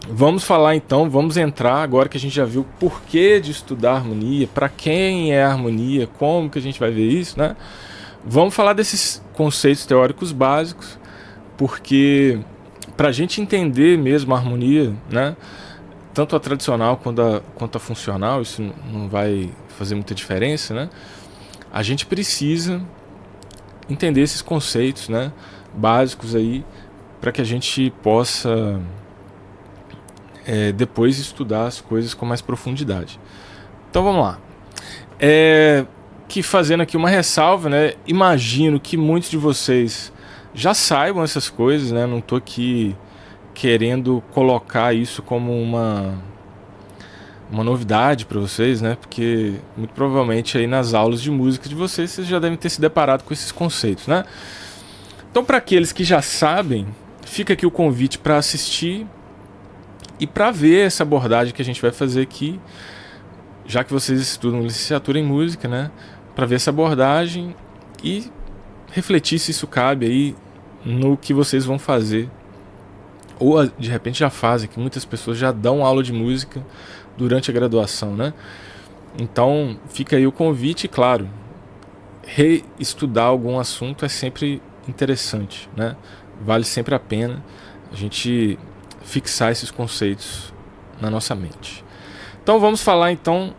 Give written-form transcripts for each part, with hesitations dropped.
Vamos falar então, vamos entrar agora que a gente já viu o porquê de estudar harmonia, para quem é a harmonia, como que a gente vai ver isso, né? Vamos falar desses conceitos teóricos básicos, porque para a gente entender mesmo a harmonia, né? Tanto a tradicional quanto a funcional, isso não vai fazer muita diferença, né? A gente precisa entender esses conceitos, né? Básicos aí, para que a gente possa depois estudar as coisas com mais profundidade. Então vamos lá. Que fazendo aqui uma ressalva, né? Imagino que muitos de vocês já saibam essas coisas, né? Não estou aqui querendo colocar isso como uma novidade para vocês, né? Porque muito provavelmente aí nas aulas de música de vocês já devem ter se deparado com esses conceitos, né? Então, para aqueles que já sabem, fica aqui o convite para assistir e para ver essa abordagem que a gente vai fazer aqui, já que vocês estudam licenciatura em música, né? Para ver essa abordagem e refletir se isso cabe aí no que vocês vão fazer. Ou de repente já fazem, que muitas pessoas já dão aula de música durante a graduação, né? Então fica aí o convite, claro, reestudar algum assunto é sempre interessante, né? Vale sempre a pena a gente fixar esses conceitos na nossa mente. Então vamos falar então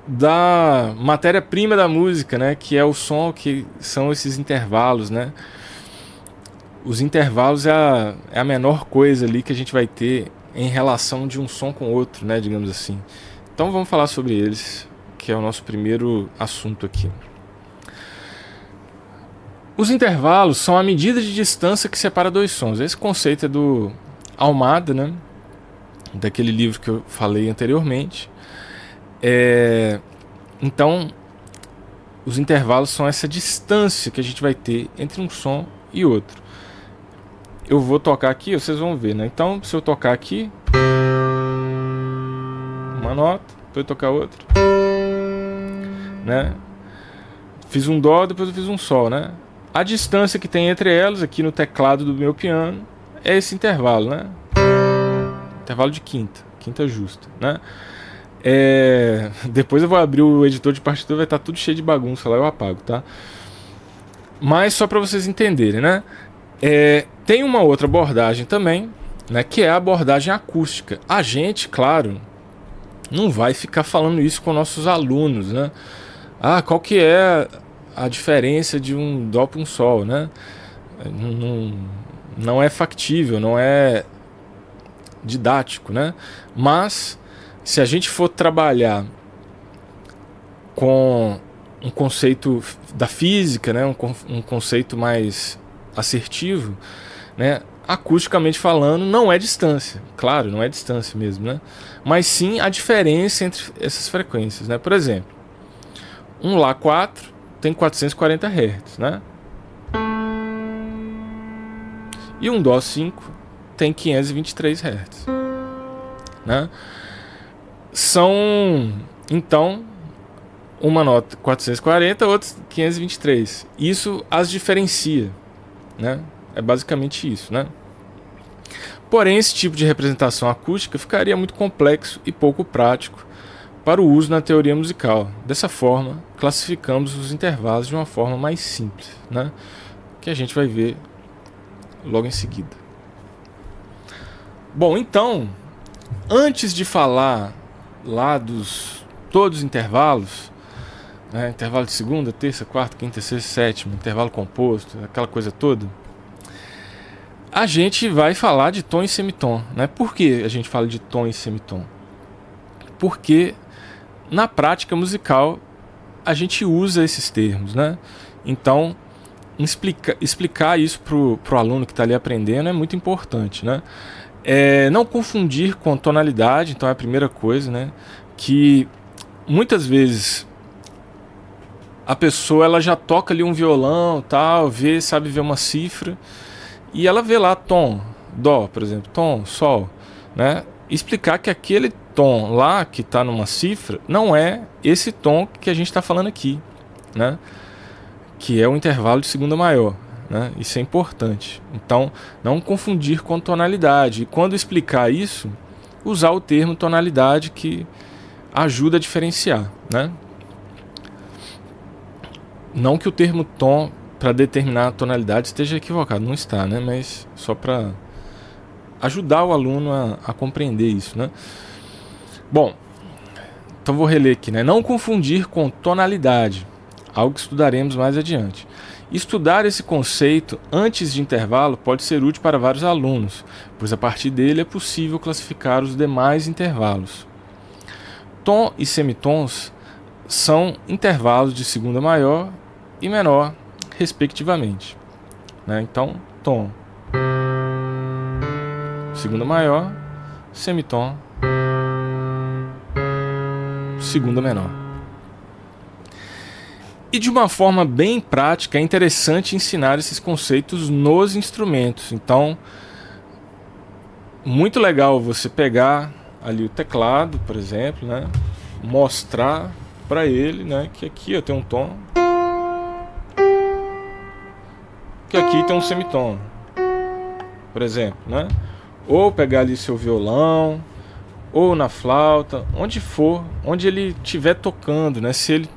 da matéria-prima da música, né? Que é o som, que são esses intervalos, né? Os intervalos é a menor coisa ali que a gente vai ter em relação de um som com outro, né? Digamos assim. Então vamos falar sobre eles, que é o nosso primeiro assunto aqui. Os intervalos são a medida de distância que separa dois sons. Esse conceito é do Almada, né? Daquele livro que eu falei anteriormente. Então, os intervalos são essa distância que a gente vai ter entre um som e outro. Eu vou tocar aqui, vocês vão ver, né? Então, se eu tocar aqui, uma nota, depois eu tocar outra, né? Fiz um dó, depois eu fiz um sol, né? A distância que tem entre elas aqui no teclado do meu piano é esse intervalo, né? Intervalo de quinta justa, né? Depois eu vou abrir o editor de partitura, vai estar tudo cheio de bagunça lá, eu apago, tá? Mas só para vocês entenderem, né? Tem uma outra abordagem também, né? Que é a abordagem acústica. A gente, claro, não vai ficar falando isso com nossos alunos, né? Qual que é a diferença de um dó para um sol, né? Não é factível, não é didático, né? Mas se a gente for trabalhar com um conceito da física, né? Um conceito mais assertivo, né? Acusticamente falando, não é distância, claro, não é distância mesmo, né? Mas sim a diferença entre essas frequências, né? Por exemplo, um Lá4 tem 440 Hz, né? E um Dó5 tem 523 Hz, né? São, então, uma nota 440, outra 523. Isso as diferencia, né? É basicamente isso, né? Porém, esse tipo de representação acústica ficaria muito complexo e pouco prático para o uso na teoria musical. Dessa forma, classificamos os intervalos de uma forma mais simples, né? Que a gente vai ver logo em seguida. Bom, então, antes de falar lá dos todos os intervalos, né? Intervalo de segunda, terça, quarta, quinta, sexta, sétima, intervalo composto, aquela coisa toda, a gente vai falar de tom e semitom, né? Por que a gente fala de tom e semitom? Porque na prática musical a gente usa esses termos, né? Então explicar isso pro aluno que está ali aprendendo é muito importante, né? Não confundir com tonalidade, então é a primeira coisa, né? Que muitas vezes a pessoa ela já toca ali um violão, tal, sabe ver uma cifra e ela vê lá tom, dó, por exemplo, tom, sol, né? Explicar que aquele tom lá que está numa cifra não é esse tom que a gente está falando aqui, né? Que é o intervalo de segunda maior, né? Isso é importante. Então, não confundir com tonalidade. E quando explicar isso, usar o termo tonalidade, que ajuda a diferenciar, né? Não que o termo tom para determinar a tonalidade esteja equivocado, não está, né? Mas só para ajudar o aluno a compreender isso, né? Bom, então vou reler aqui, né? Não confundir com tonalidade, algo que estudaremos mais adiante. Estudar esse conceito antes de intervalo pode ser útil para vários alunos, pois a partir dele é possível classificar os demais intervalos. Tom e semitons são intervalos de segunda maior e menor, respectivamente, né? Então, tom, segunda maior, semitom, segunda menor. E de uma forma bem prática, é interessante ensinar esses conceitos nos instrumentos. Então, muito legal você pegar ali o teclado, por exemplo, né? Mostrar para ele, né, que aqui eu tenho um tom, que aqui tem um semitom, por exemplo, né? Ou pegar ali seu violão, ou na flauta, onde for, onde ele estiver tocando, né? Se ele,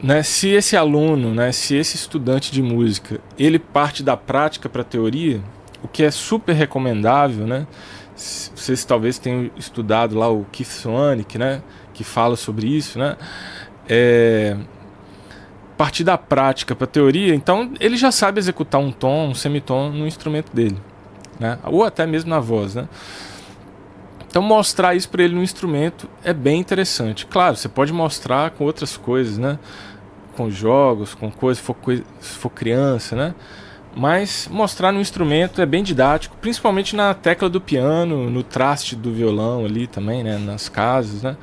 né, se esse aluno, né, se esse estudante de música, ele parte da prática para a teoria, o que é super recomendável, né? Vocês talvez tenham estudado lá o Keith Swanwick, né, que fala sobre isso, né? Partir da prática para a teoria, então ele já sabe executar um tom, um semitom no instrumento dele, né? Ou até mesmo na voz, né? Então mostrar isso para ele no instrumento é bem interessante. Claro, você pode mostrar com outras coisas, né? Com jogos, com coisas, se for criança, né? Mas mostrar no instrumento é bem didático, principalmente na tecla do piano, no traste do violão ali também, né? Nas casas, né?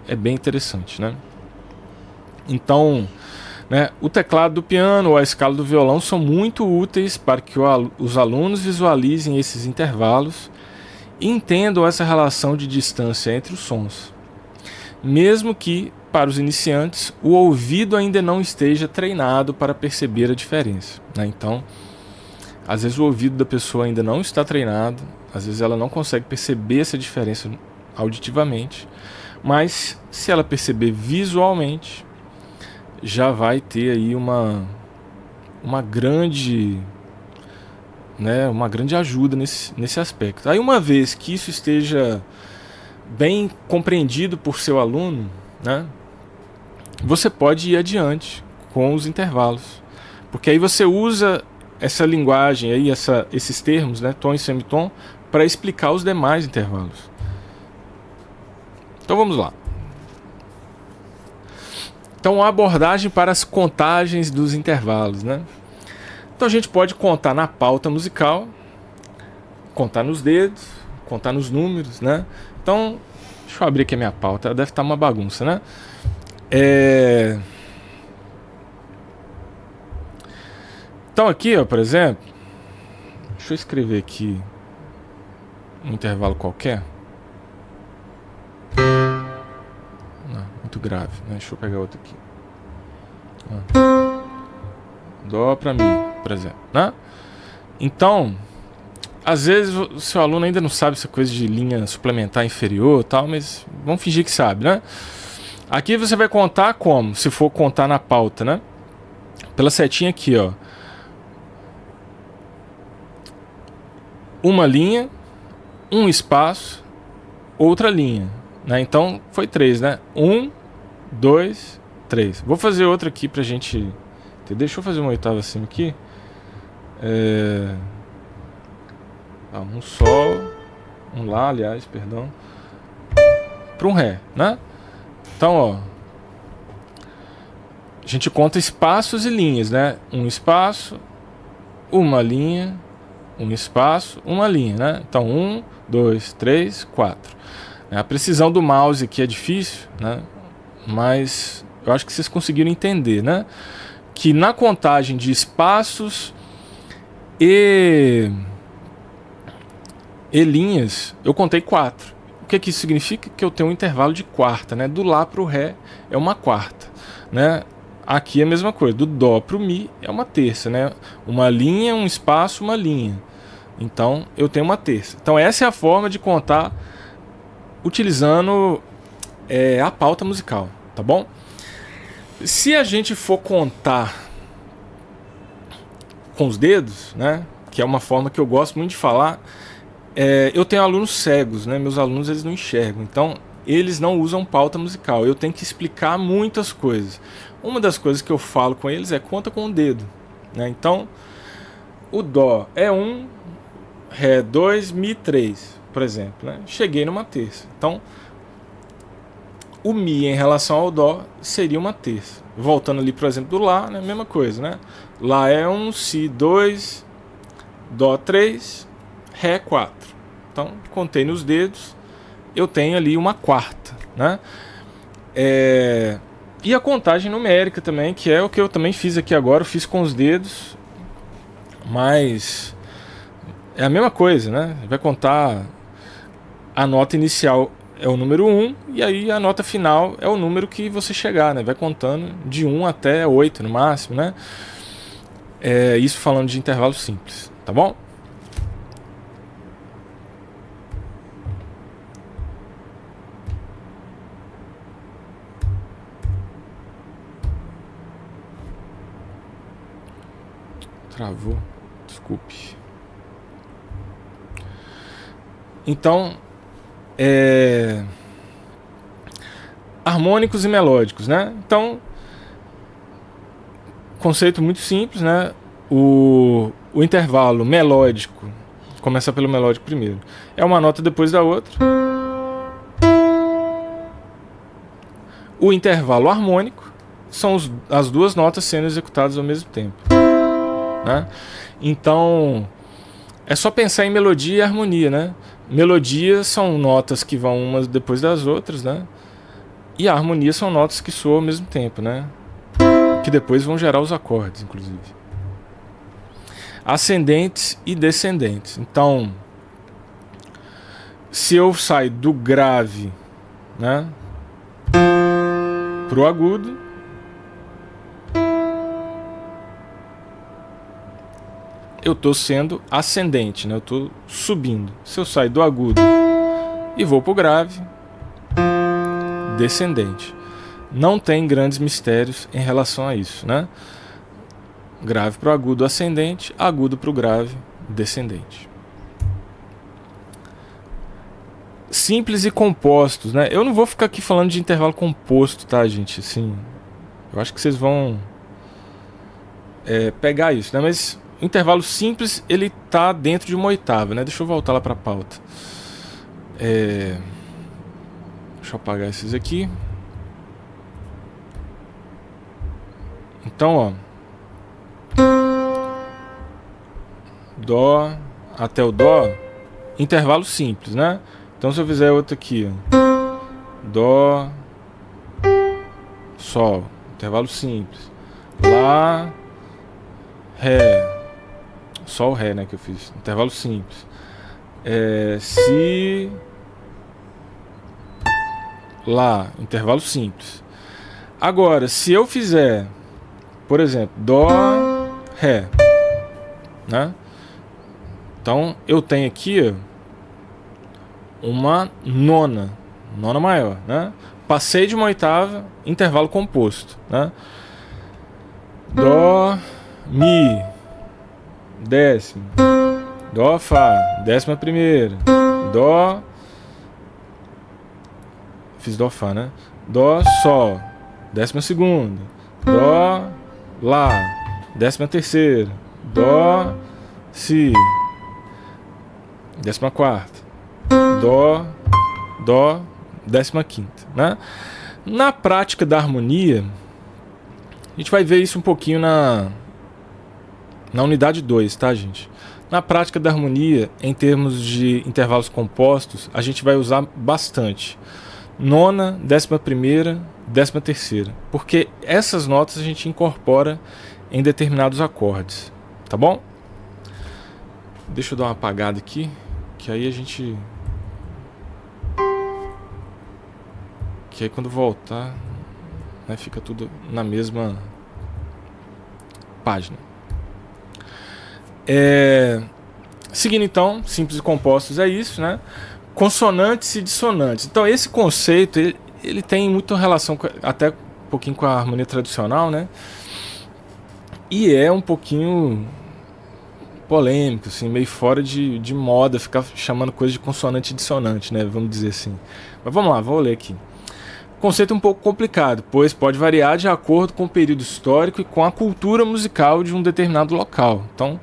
É bem interessante, né? Então, né, o teclado do piano ou a escala do violão são muito úteis para que os alunos visualizem esses intervalos e entendam essa relação de distância entre os sons. Mesmo que, para os iniciantes, o ouvido ainda não esteja treinado para perceber a diferença, né? Então, às vezes o ouvido da pessoa ainda não está treinado, às vezes ela não consegue perceber essa diferença auditivamente, mas se ela perceber visualmente, já vai ter aí uma grande, né, uma grande ajuda nesse aspecto. Aí, uma vez que isso esteja bem compreendido por seu aluno, né, você pode ir adiante com os intervalos, porque aí você usa essa linguagem aí, esses termos, né, tom e semitom, para explicar os demais intervalos. Então vamos lá. Então, a abordagem para as contagens dos intervalos, né? Então a gente pode contar na pauta musical, contar nos dedos, contar nos números, né? Então, deixa eu abrir aqui a minha pauta, ela deve estar uma bagunça, né? Então aqui, ó, por exemplo, deixa eu escrever aqui um intervalo qualquer. Não, muito grave, né? Deixa eu pegar outro aqui. Dó pra Mi, por exemplo, né? Então, às vezes o seu aluno ainda não sabe essa coisa de linha suplementar inferior e tal, mas vamos fingir que sabe, né? Aqui você vai contar como? Se for contar na pauta, né? Pela setinha aqui, ó. Uma linha, um espaço, outra linha, né? Então foi 3, né? 1, 2, 3. Vou fazer outra aqui pra gente. Deixa eu fazer uma oitava acima aqui. Um Sol, um Lá, aliás, perdão. Para um Ré, né? Então, ó, a gente conta espaços e linhas, né? Um espaço, uma linha, um espaço, uma linha, né? Então, 1, 2, 3, 4. A precisão do mouse aqui é difícil, né? Mas eu acho que vocês conseguiram entender, né? Que na contagem de espaços e linhas, eu contei 4. O que isso significa? Que eu tenho um intervalo de quarta, né? Do Lá para o Ré é uma quarta, né? Aqui é a mesma coisa, do Dó para o Mi é uma terça, né? Uma linha, um espaço, uma linha. Então eu tenho uma terça. Então essa é a forma de contar utilizando a pauta musical, tá bom? Se a gente for contar com os dedos, né, que é uma forma que eu gosto muito de falar, eu tenho alunos cegos, né, meus alunos eles não enxergam, então eles não usam pauta musical, eu tenho que explicar muitas coisas. Uma das coisas que eu falo com eles é conta com o dedo, né? Então o Dó é 1, Ré 2, Mi 3, por exemplo, né? Cheguei numa terça. Então o Mi em relação ao Dó seria uma terça. Voltando ali, por exemplo, do Lá, né? Mesma coisa, né? Lá é 1, Si 2, Dó 3, Ré 4. Então, contei nos dedos, eu tenho ali uma quarta, né? E a contagem numérica também, que é o que eu também fiz aqui agora, eu fiz com os dedos, mas é a mesma coisa, né? Vai contar a nota inicial é o número 1, e aí a nota final é o número que você chegar, né? Vai contando de 1 até 8 no máximo, né? Isso falando de intervalo simples, tá bom? Travou, desculpe. Então, harmônicos e melódicos, né? Então, conceito muito simples, né? O intervalo melódico, começar pelo melódico primeiro, é uma nota depois da outra. O intervalo harmônico são as duas notas sendo executadas ao mesmo tempo, né? Então é só pensar em melodia e harmonia, né? Melodia são notas que vão umas depois das outras, né? E a harmonia são notas que soam ao mesmo tempo, né? Que depois vão gerar os acordes, inclusive. Ascendentes e descendentes. Então, se eu saio do grave, né, pro agudo, eu estou sendo ascendente, né? Eu estou subindo. Se eu saio do agudo e vou pro grave, descendente. Não tem grandes mistérios em relação a isso, né? Grave pro agudo, ascendente. Agudo pro grave, descendente. Simples e compostos, né? Eu não vou ficar aqui falando de intervalo composto, tá, gente? Assim, eu acho que vocês vão pegar isso, né? Mas intervalo simples, ele tá dentro de uma oitava, né? Deixa eu voltar lá para a pauta. Deixa eu apagar esses aqui. Então, ó, Dó até o Dó, intervalo simples, né? Então, se eu fizer outro aqui, ó, Dó, Sol, intervalo simples. Lá, Ré, Sol, Ré, né, que eu fiz, intervalo simples. Si, Lá, intervalo simples. Agora, se eu fizer, por exemplo, Dó, Ré, né? Então eu tenho aqui uma nona maior, né? Passei de uma oitava, intervalo composto, né? Dó, Mi, décima. Dó, Fá, décima primeira. Dó, fiz Dó, Fá, né? Dó, Sol, décima segunda. Dó, Lá, décima terceira. Dó, Si, décima quarta. Dó, décima quinta, né? Na prática da harmonia, a gente vai ver isso um pouquinho na unidade 2, tá, gente? Na prática da harmonia, em termos de intervalos compostos, a gente vai usar bastante nona, décima primeira, décima terceira, porque essas notas a gente incorpora em determinados acordes, tá bom? Deixa eu dar uma apagada aqui, que aí a gente... Que aí quando voltar, né, fica tudo na mesma página. Seguindo então, simples e compostos é isso, né? Consonantes e dissonantes. Então esse conceito, ele tem muita relação até um pouquinho com a harmonia tradicional, né? E é um pouquinho polêmico, assim, meio fora de moda ficar chamando coisa de consonante e dissonante, né? Vamos dizer assim. Mas vamos lá, vou ler aqui. Conceito um pouco complicado, pois pode variar de acordo com o período histórico e com a cultura musical de um determinado local. Então,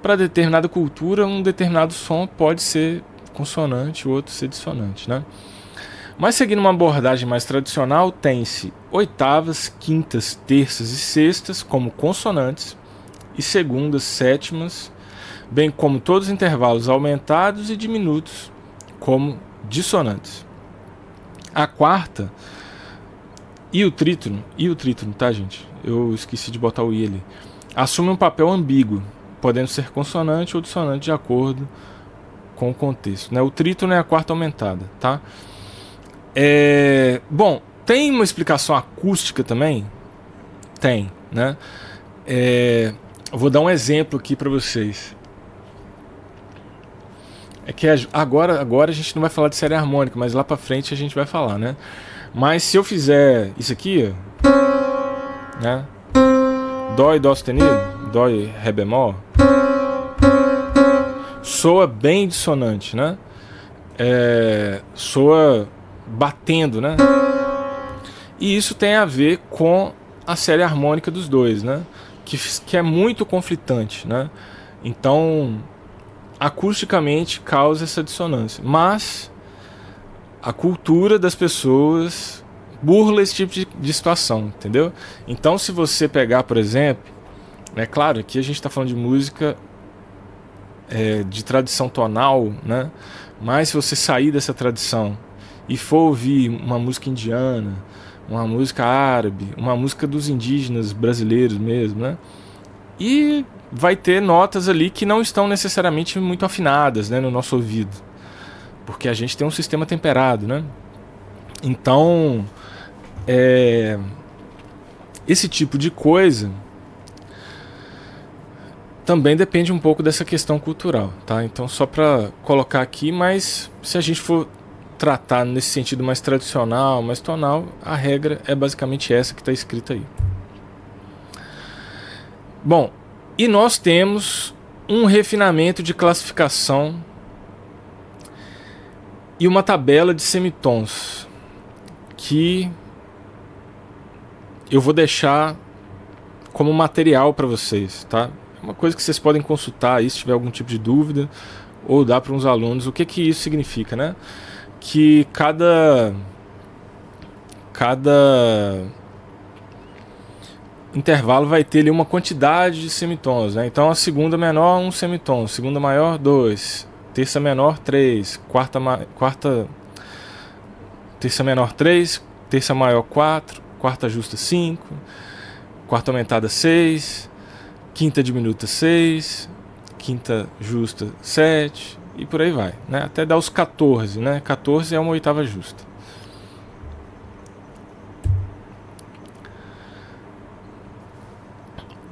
para determinada cultura, um determinado som pode ser consonante, o outro ser dissonante, né? Mas seguindo uma abordagem mais tradicional, tem-se oitavas, quintas, terças e sextas como consonantes e segundas, sétimas, bem como todos os intervalos aumentados e diminutos como dissonantes. A quarta e o trítono, tá, gente? Eu esqueci de botar o i ali. Assume um papel ambíguo, podendo ser consonante ou dissonante de acordo com o contexto, né? O trítono é a quarta aumentada, tá? Bom, tem uma explicação acústica também? Tem, né? Eu vou dar um exemplo aqui para vocês. É que agora a gente não vai falar de série harmônica, mas lá para frente a gente vai falar, né? Mas se eu fizer isso aqui, né? Dó e dó sustenido, dó e ré bemol, soa bem dissonante, né? Soa batendo, né? E isso tem a ver com a série harmônica dos dois, né? Que é muito conflitante, né? Então, acusticamente causa essa dissonância. Mas a cultura das pessoas burla esse tipo de situação, entendeu? Então, se você pegar, por exemplo, é claro, aqui a gente está falando de música de tradição tonal, né? Mas se você sair dessa tradição e for ouvir uma música indiana, uma música árabe, uma música dos indígenas brasileiros mesmo, né? E vai ter notas ali que não estão necessariamente muito afinadas, né, no nosso ouvido, porque a gente tem um sistema temperado, né? Então, esse tipo de coisa também depende um pouco dessa questão cultural, tá? Então, só para colocar aqui, mas se a gente for tratar nesse sentido mais tradicional, mais tonal, a regra é basicamente essa que está escrita aí. Bom, e nós temos um refinamento de classificação e uma tabela de semitons que eu vou deixar como material para vocês, tá? É uma coisa que vocês podem consultar aí se tiver algum tipo de dúvida, ou dar para uns alunos o que isso significa, né? Que cada intervalo vai ter ali uma quantidade de semitons, né? Então a segunda menor, 1 semitom, segunda maior, 2, terça menor, 3, terça menor, 3, terça maior, 4, quarta justa, 5, quarta aumentada, 6, quinta diminuta, 6, quinta justa, 7, e por aí vai, né? Até dar os 14, né? 14 é uma oitava justa.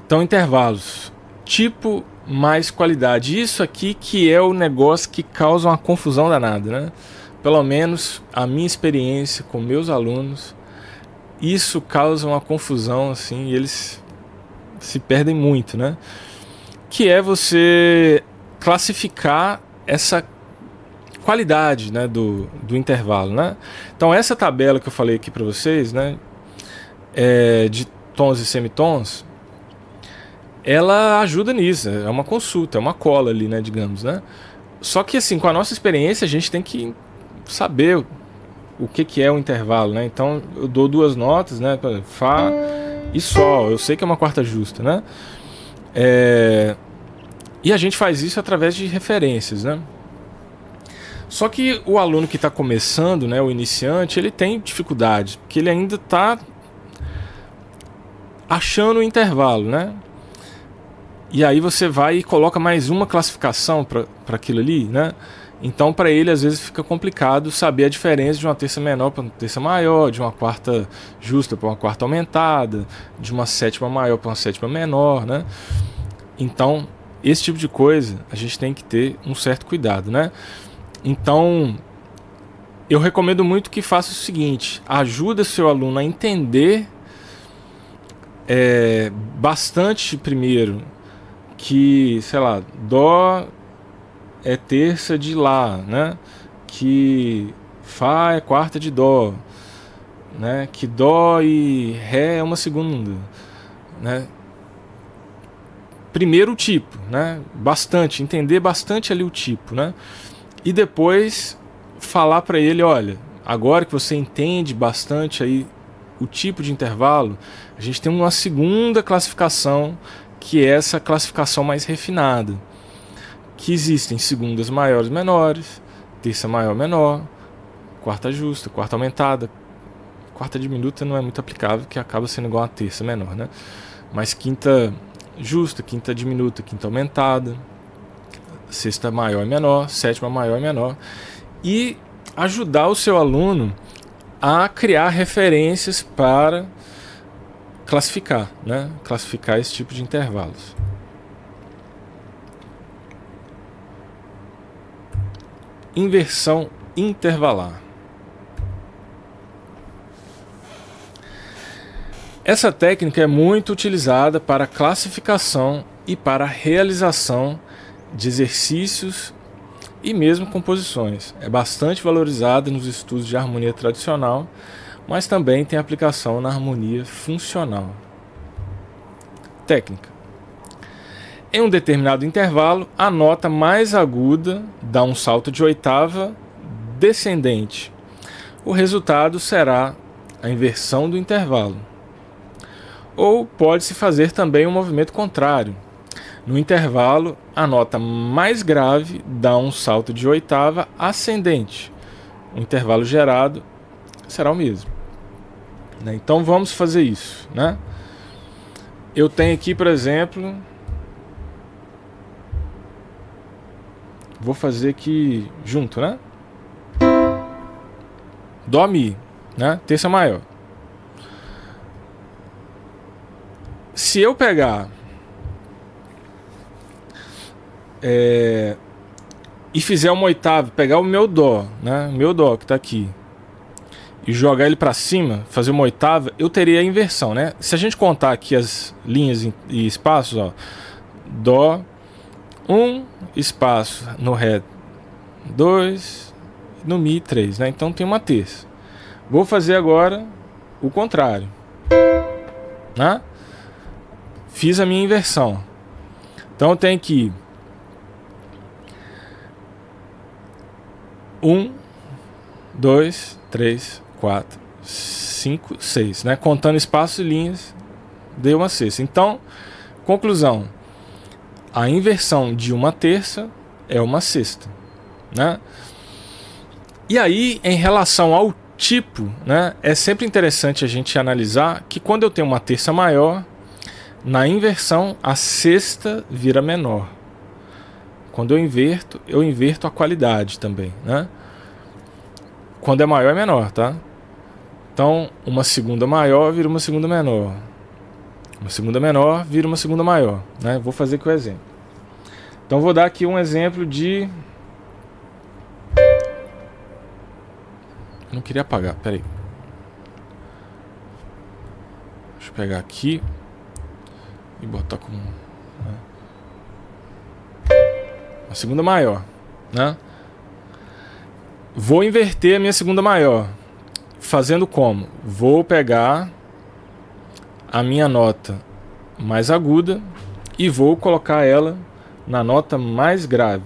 Então, intervalos, tipo mais qualidade. Isso aqui que é o negócio que causa uma confusão danada, né? Pelo menos a minha experiência com meus alunos, isso causa uma confusão, assim, e eles se perdem muito, né? Que é você classificar essa qualidade, né, do intervalo, né? Então, essa tabela que eu falei aqui para vocês, né, de tons e semitons, ela ajuda nisso, é uma consulta, é uma cola ali, né, digamos, né? Só que assim, com a nossa experiência, a gente tem que saber o que é o intervalo, né? Então, eu dou duas notas, né, Fá e Sol, eu sei que é uma quarta justa, né? E a gente faz isso através de referências, né? Só que o aluno que está começando, né, o iniciante, ele tem dificuldade, porque ele ainda está achando o intervalo, né? E aí você vai e coloca mais uma classificação para aquilo ali, né? Então, para ele, às vezes fica complicado saber a diferença de uma terça menor para uma terça maior, de uma quarta justa para uma quarta aumentada, de uma sétima maior para uma sétima menor, né? Então, esse tipo de coisa a gente tem que ter um certo cuidado, né? Então, eu recomendo muito que faça o seguinte: ajuda seu aluno a entender bastante primeiro que, sei lá, Dó é terça de Lá, né? Que Fá é quarta de Dó, né? Que Dó e Ré é uma segunda, né? Primeiro o tipo, né? Bastante, entender bastante ali o tipo, né? E depois falar para ele, olha, agora que você entende bastante aí o tipo de intervalo, a gente tem uma segunda classificação, que é essa classificação mais refinada, que existem segundas maiores e menores, terça maior e menor, quarta justa, quarta aumentada. Quarta diminuta não é muito aplicável, que acaba sendo igual a terça menor, né? Mas quinta justa, quinta diminuta, quinta aumentada, sexta maior e menor, sétima maior e menor. E ajudar o seu aluno a criar referências para classificar, né? Classificar esse tipo de intervalos. Inversão intervalar. Essa técnica é muito utilizada para classificação e para realização de exercícios e mesmo composições. É bastante valorizada nos estudos de harmonia tradicional, mas também tem aplicação na harmonia funcional. Técnica. Em um determinado intervalo, a nota mais aguda dá um salto de oitava descendente. O resultado será a inversão do intervalo. Ou pode-se fazer também um movimento contrário. No intervalo, a nota mais grave dá um salto de oitava ascendente. O intervalo gerado será o mesmo. Então vamos fazer isso, né? Eu tenho aqui, por exemplo, vou fazer aqui junto, né? Dó, Mi, né? Terça maior. Se eu pegar e fizer uma oitava, pegar o meu Dó, né? Meu Dó que está aqui, e jogar ele para cima, fazer uma oitava, eu teria a inversão, né? Se a gente contar aqui as linhas e espaços, ó, Dó, 1, espaço no Ré 2, no Mi 3, né? Então tem uma terça. Vou fazer agora o contrário, né? Fiz a minha inversão. Então eu tenho aqui 1, 2, 3, 4, 5, 6, né? Contando espaços e linhas, deu uma sexta. Então, conclusão: a inversão de uma terça é uma sexta, né? E aí, em relação ao tipo, né, é sempre interessante a gente analisar que quando eu tenho uma terça maior, na inversão a sexta vira menor. Quando eu inverto a qualidade também, né? Quando é maior é menor, tá? Então, uma segunda maior vira uma segunda menor. Uma segunda menor vira uma segunda maior, né? Vou fazer aqui o exemplo. Então, vou dar aqui um exemplo de... Não queria apagar, peraí. Deixa eu pegar aqui e botar como... Uma segunda maior, né? Vou inverter a minha segunda maior. Fazendo como? Vou pegar a minha nota mais aguda e vou colocar ela na nota mais grave,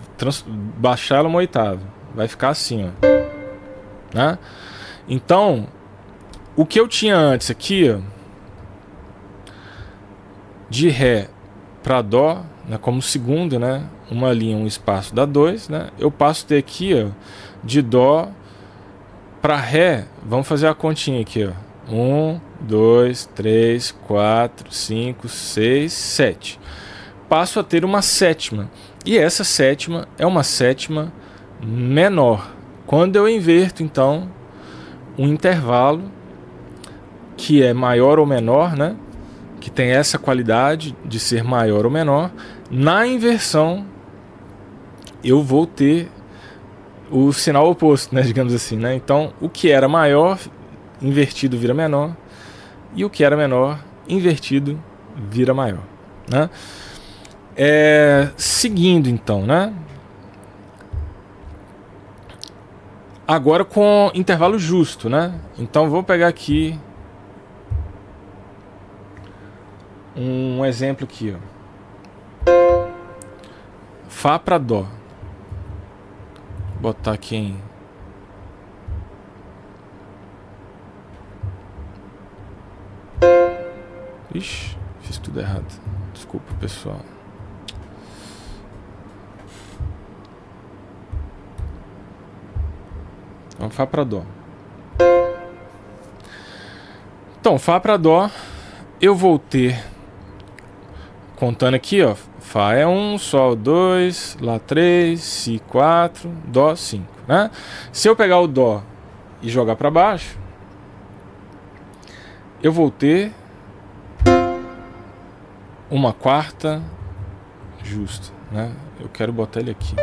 baixar ela uma oitava. Vai ficar assim, ó, né? Então, o que eu tinha antes aqui, ó, de Ré para Dó, né, como segundo, né, uma linha, um espaço dá 2, né? Eu passo a ter aqui, ó, de Dó para Ré, vamos fazer a continha aqui, ó. 1, 2, 3, 4, 5, 6, 7. Passo a ter uma sétima. E essa sétima é uma sétima menor. Quando eu inverto, então, um intervalo que é maior ou menor, né? Que tem essa qualidade de ser maior ou menor, Na inversão, eu vou ter o sinal oposto, né, digamos assim, né? Então, o que era maior, invertido vira menor, e o que era menor, invertido vira maior, né? Seguindo, então, né? Agora com intervalo justo, né? Então, vou pegar aqui um exemplo aqui, ó. Fá para Dó. Vou botar aqui em... Ixi, fiz tudo errado. Desculpa, pessoal. Então, Fá para Dó. Então, Fá para Dó, eu vou ter, contando aqui, ó, Fá é 1, Sol 2, Lá 3, Si 4, Dó 5, né? Se eu pegar o Dó e jogar para baixo, eu vou ter uma quarta justa, né? Eu quero botar ele aqui.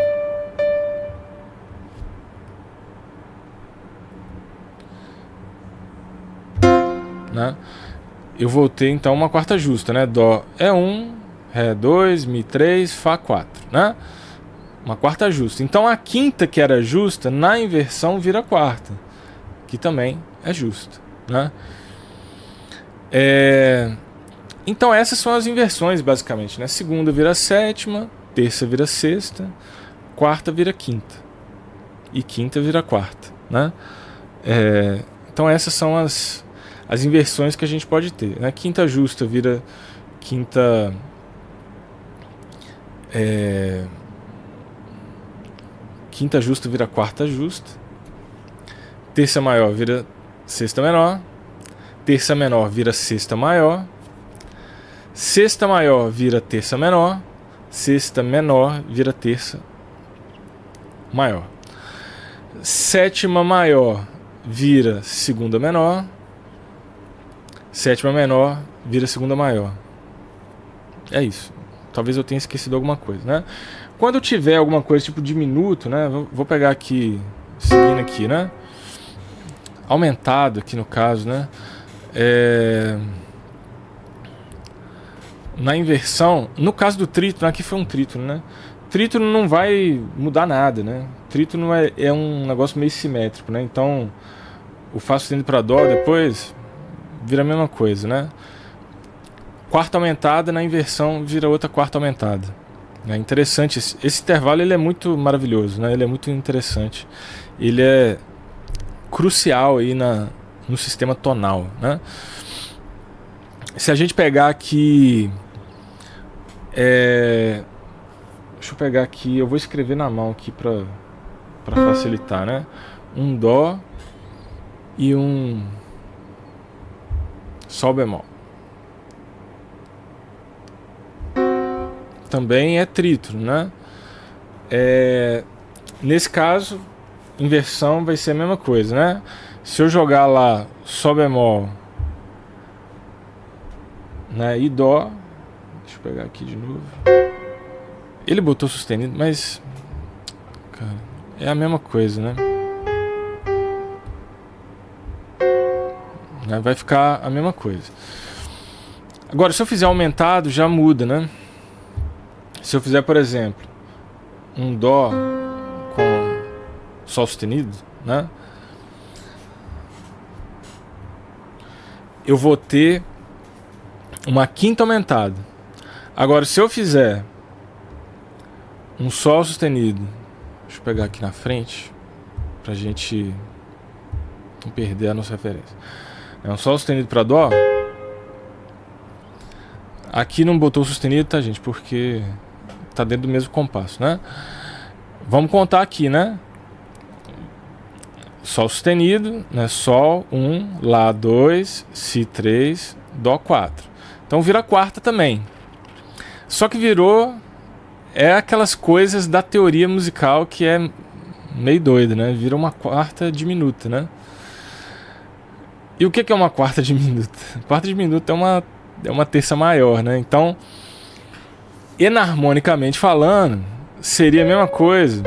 Né? Eu vou ter então uma quarta justa, né? Dó é 1, Ré 2, Mi 3, Fá 4, né? Uma quarta justa. Então a quinta que era justa, na inversão vira quarta, que também é justa, né? Então essas são as inversões basicamente, né? Segunda vira sétima, terça vira sexta, quarta vira quinta e quinta vira quarta, né? Então essas são as inversões que a gente pode ter, né? Quinta justa vira quinta quinta justa vira quarta justa, terça maior vira sexta menor, terça menor vira sexta maior, sexta maior vira terça menor, sexta menor vira terça maior, sétima maior vira segunda menor, sétima menor vira segunda maior. É isso. Talvez eu tenha esquecido alguma coisa, né? Quando eu tiver alguma coisa tipo diminuto, né? Vou pegar aqui, seguindo aqui, né? Aumentado aqui no caso, né? Na inversão, no caso do trítono, aqui foi um trítono, né? Trítono não vai mudar nada, né? Trítono é um negócio meio simétrico, né? Então, o Fá sustenido para Dó depois vira a mesma coisa, né? Quarta aumentada na inversão vira outra quarta aumentada. É interessante, esse intervalo ele é muito maravilhoso, né? Ele é muito interessante. Ele é crucial aí no sistema tonal, né? Se a gente pegar aqui... deixa eu pegar aqui, eu vou escrever na mão aqui para facilitar, né? Um Dó e um Sol bemol. Também é trítono, né? Nesse caso, inversão vai ser a mesma coisa, né? Se eu jogar lá Sol bemol, né, e Dó, deixa eu pegar aqui de novo. Ele botou sustenido, mas cara, é a mesma coisa, né? Vai ficar a mesma coisa. Agora, se eu fizer aumentado, já muda, né? Se eu fizer, por exemplo, um Dó com Sol sustenido, né? Eu vou ter uma quinta aumentada. Agora, se eu fizer um Sol sustenido, deixa eu pegar aqui na frente, pra gente não perder a nossa referência. É um Sol sustenido para Dó. Aqui não botou sustenido, tá, gente? Porque tá dentro do mesmo compasso, né? Vamos contar aqui, né? Sol sustenido, né? Sol 1, Lá 2, Si 3, Dó 4. Então vira quarta também. Só que virou... É aquelas coisas da teoria musical que é meio doida, né? Vira uma quarta diminuta, né? E o que é uma quarta diminuta? Quarta diminuta é uma terça maior, né? Então, enarmonicamente falando, seria a mesma coisa.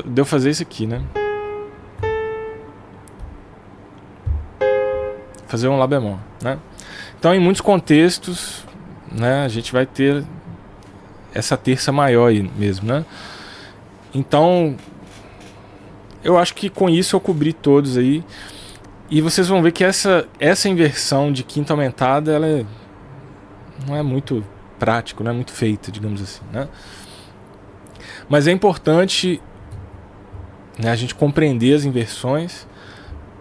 Deu fazer isso aqui, né? Fazer um Lá bemol, né? Então, em muitos contextos, né, a gente vai ter essa terça maior aí mesmo, né? Então, eu acho que com isso eu cobri todos aí. E vocês vão ver que essa inversão de quinta aumentada, ela não é muito prática, não é muito feita, digamos assim, né? Mas é importante, né, a gente compreender as inversões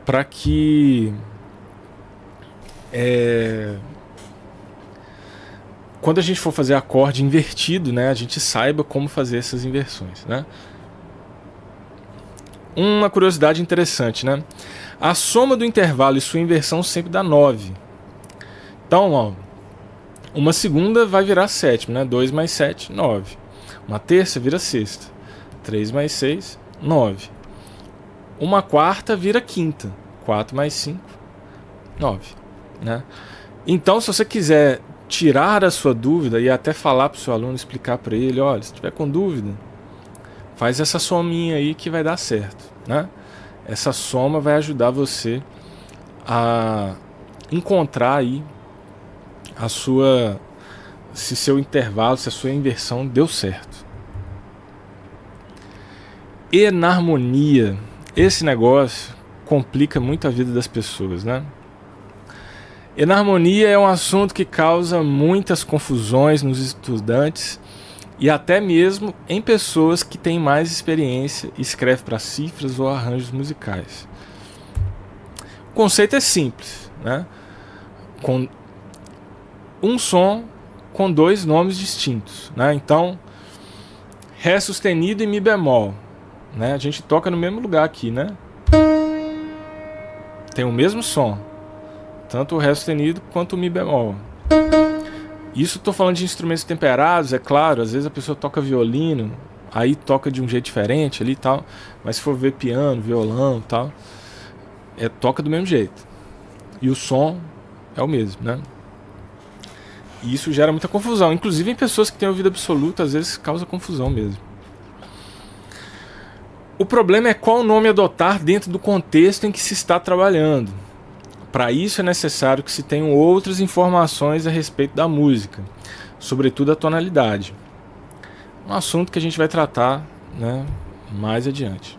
para que quando a gente for fazer acorde invertido, né, a gente saiba como fazer essas inversões, né? Uma curiosidade interessante, né? A soma do intervalo e sua inversão sempre dá 9. Então, ó, uma segunda vai virar sétima, né? 2 mais 7, 9. Uma terça vira sexta. 3 mais 6, 9. Uma quarta vira quinta. 4 mais 5, 9. Né? Então, se você quiser tirar a sua dúvida e até falar para o seu aluno, explicar para ele, olha, se tiver com dúvida, faz essa sominha aí que vai dar certo, né? Essa soma vai ajudar você a encontrar aí se seu intervalo, se a sua inversão deu certo. Enarmonia, esse negócio complica muito a vida das pessoas, né? Enarmonia é um assunto que causa muitas confusões nos estudantes e até mesmo em pessoas que têm mais experiência e escrevem para cifras ou arranjos musicais. O conceito é simples, né? Com um som com dois nomes distintos, né? Então, Ré sustenido e Mi bemol, né? A gente toca no mesmo lugar aqui, né? Tem o mesmo som, tanto o Ré sustenido quanto o Mi bemol. Isso estou falando de instrumentos temperados, é claro, às vezes a pessoa toca violino, aí toca de um jeito diferente ali e tal, mas se for ver piano, violão e tal, toca do mesmo jeito. E o som é o mesmo, né? E isso gera muita confusão, inclusive em pessoas que têm ouvido absoluto, às vezes causa confusão mesmo. O problema é qual nome adotar dentro do contexto em que se está trabalhando. Para isso é necessário que se tenham outras informações a respeito da música, sobretudo a tonalidade. Um assunto que a gente vai tratar, né, mais adiante.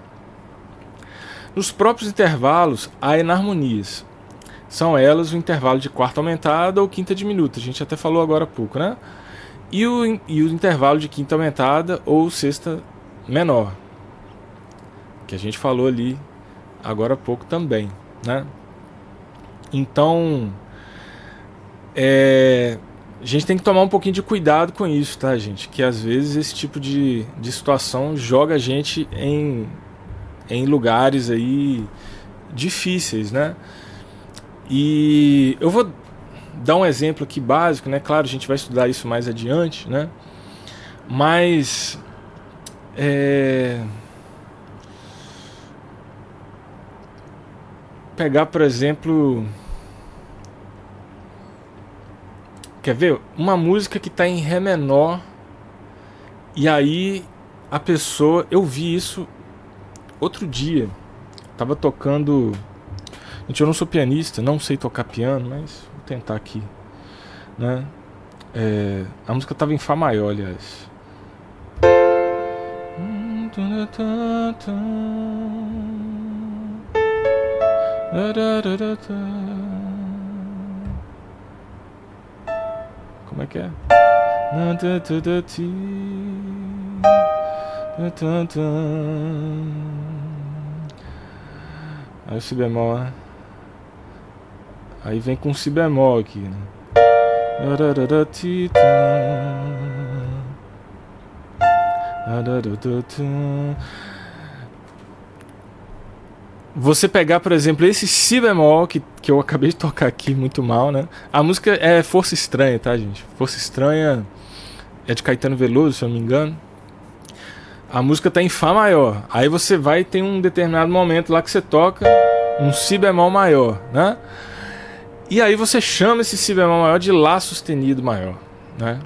Nos próprios intervalos há enarmonias. São elas o intervalo de quarta aumentada ou quinta diminuta, a gente até falou agora há pouco, né? E o intervalo de quinta aumentada ou sexta menor, que a gente falou ali agora há pouco também, né? Então, a gente tem que tomar um pouquinho de cuidado com isso, tá, gente? Que às vezes esse tipo de situação joga a gente em lugares aí difíceis, né? E eu vou dar um exemplo aqui básico, né? Claro, a gente vai estudar isso mais adiante, né? Mas pegar, por exemplo, quer ver? Uma música que está em Ré menor e aí a pessoa, eu vi isso outro dia, tava tocando. Gente, eu não sou pianista, não sei tocar piano, mas vou tentar aqui, né? A música tava em Fá maior, aliás. Como é que é? Aí o Si bemol, né? Aí vem com Si bemol aqui, né? Você pegar, por exemplo, esse Si bemol que eu acabei de tocar aqui muito mal, né? A música é Força Estranha, tá, gente? Força Estranha é de Caetano Veloso, se eu não me engano. A música tá em Fá maior. Aí você vai ter um determinado momento lá que você toca um Si bemol maior, né? E aí você chama esse Si bemol maior de Lá sustenido maior, né?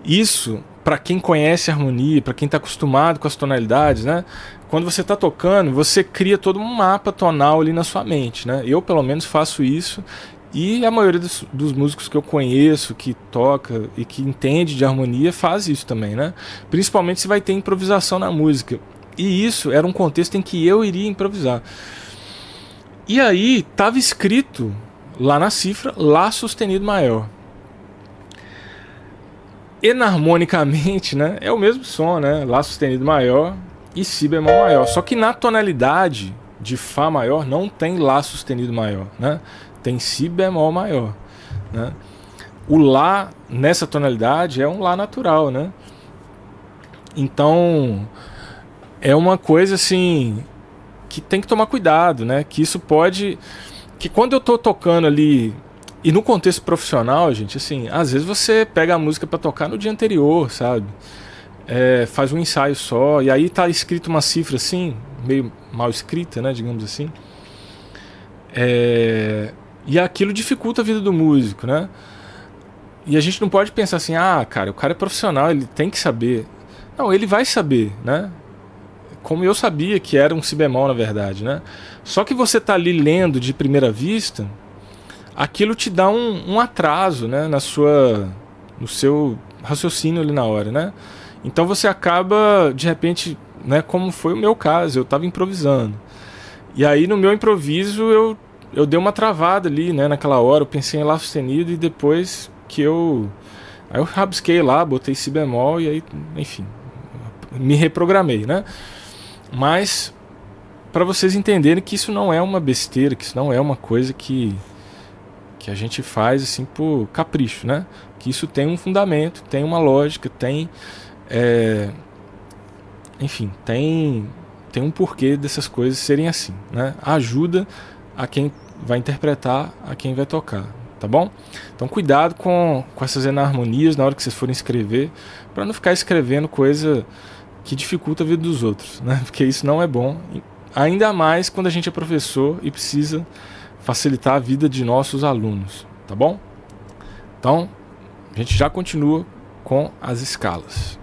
Isso, para quem conhece a harmonia, para quem está acostumado com as tonalidades, né? Quando você está tocando, você cria todo um mapa tonal ali na sua mente, né? Eu, pelo menos, faço isso. E a maioria dos músicos que eu conheço, que toca e que entende de harmonia, faz isso também, né? Principalmente se vai ter improvisação na música. E isso era um contexto em que eu iria improvisar. E aí estava escrito lá na cifra Lá sustenido maior. Enarmonicamente, né, é o mesmo som, né? Lá sustenido maior e Si bemol maior. Só que na tonalidade de Fá maior não tem Lá sustenido maior, né? Tem Si bemol maior, né? O Lá nessa tonalidade é um Lá natural, né? Então é uma coisa assim que tem que tomar cuidado, né? Que isso pode, que quando eu tô tocando ali e no contexto profissional, gente, assim, às vezes você pega a música para tocar no dia anterior, sabe? Faz um ensaio só e aí tá escrito uma cifra assim, meio mal escrita, né? Digamos assim. E aquilo dificulta a vida do músico, né? E a gente não pode pensar assim, ah, cara, o cara é profissional, ele tem que saber. Não, ele vai saber, né? Como eu sabia que era um Si bemol, na verdade, né? Só que você tá ali lendo de primeira vista, aquilo te dá um atraso, né? No seu raciocínio ali na hora, né? Então você acaba, de repente, né? Como foi o meu caso, eu tava improvisando. E aí no meu improviso eu dei uma travada ali, né? Naquela hora, eu pensei em Lá sustenido e depois que aí eu rabisquei lá, botei Si bemol e aí, enfim, me reprogramei, né? Mas para vocês entenderem que isso não é uma besteira, que isso não é uma coisa que a gente faz assim por capricho, né? Que isso tem um fundamento, tem uma lógica, tem enfim, tem um porquê dessas coisas serem assim, né? Ajuda a quem vai interpretar, a quem vai tocar, tá bom? Então cuidado com essas enarmonias na hora que vocês forem escrever, para não ficar escrevendo coisa que dificulta a vida dos outros, né? Porque isso não é bom, ainda mais quando a gente é professor e precisa facilitar a vida de nossos alunos, tá bom? Então, a gente já continua com as escalas.